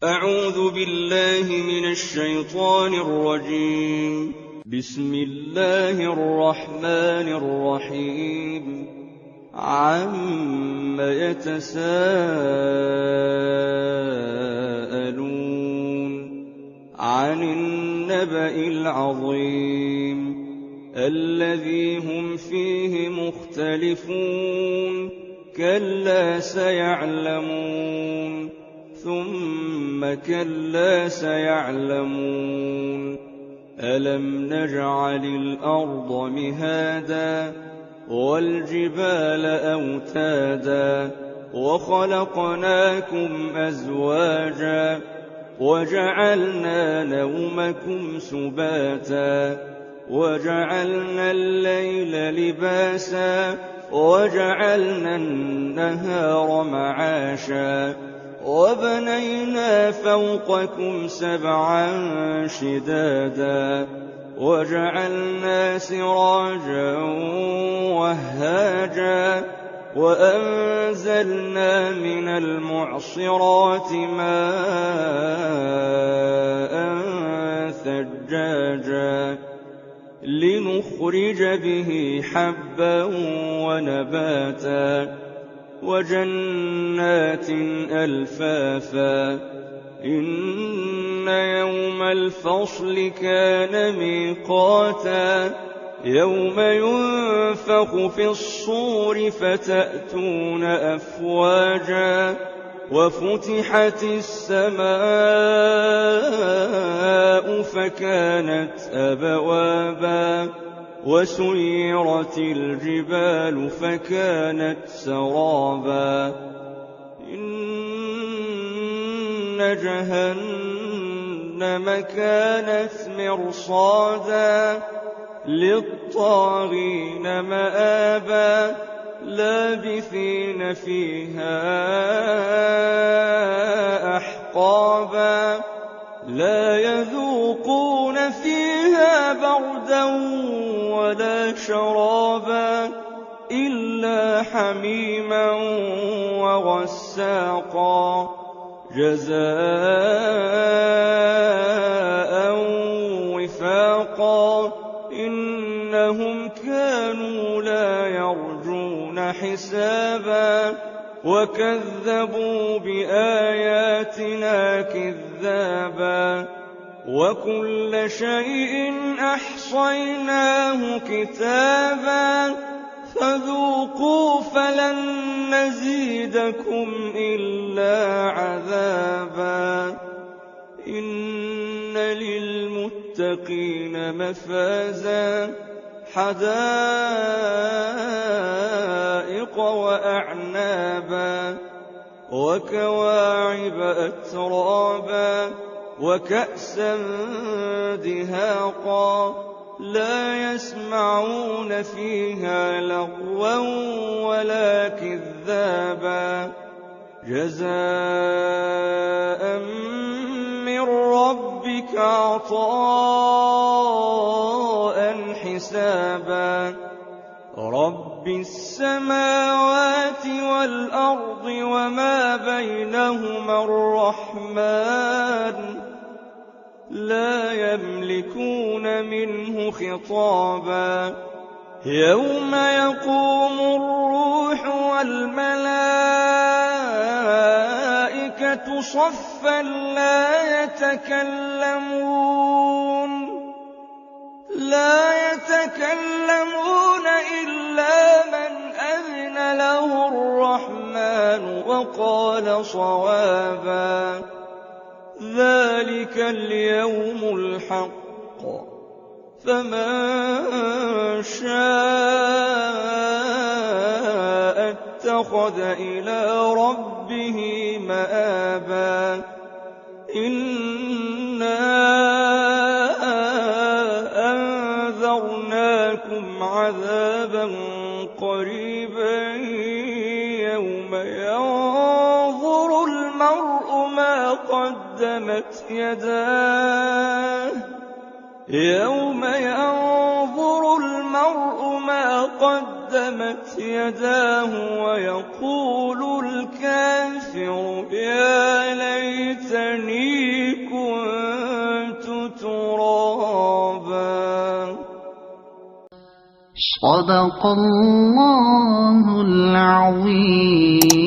أعوذ بالله من الشيطان الرجيم. بسم الله الرحمن الرحيم. عَمَّ يتساءلون عن النبأ العظيم الذي هم فيه مختلفون كلا سيعلمون ثم كلا سيعلمون ألم نجعل الأرض مهادا والجبال أوتادا وخلقناكم أزواجا وجعلنا نومكم سباتا وجعلنا الليل لباسا وجعلنا النهار معاشا وبنينا فوقكم سبعا شدادا وجعلنا سراجا وهاجا وأنزلنا من المعصرات ماء ثجاجا لنخرج به حبا ونباتا وجنات ألفافا إن يوم الفصل كان ميقاتا يوم ينفخ في الصور فتأتون أفواجا وفتحت السماء فكانت أبوابا وسيرت الجبال فكانت سرابا إن جهنم كانت مرصادا للطاغين مآبا لابثين فيها أحقابا لا يذوقون فيها بردا ولا شرابا إلا حميما وغساقا جزاء وفاقا إنهم كانوا لا يرجون حسابا وكذبوا بآياتنا كذابا وكل شيء أحصيناه كتابا فذوقوا فلن نزيدكم إلا عذابا إن للمتقين مفازا حدائق وأعنابا وكواعب أترابا وكأسا دهاقا لا يسمعون فيها لغوا ولا كذابا جزاء من ربك عطاء حسابا رب السماوات والأرض وما بينهما الرحمن لا يملكون منه خطابا يوم يقوم الروح والملائكة صفا لا يتكلمون إلا من أذن له الرحمن وقال صوابا ذلك اليوم الحق فمن شاء اتخذ إلى ربه مآبا إنا أنذرناكم عذابا قريبا يوم ينظر المرء ما قدمت يداه قدمت يداه ويقول الكافر يا ليتني كنت ترابا. صدق الله العظيم.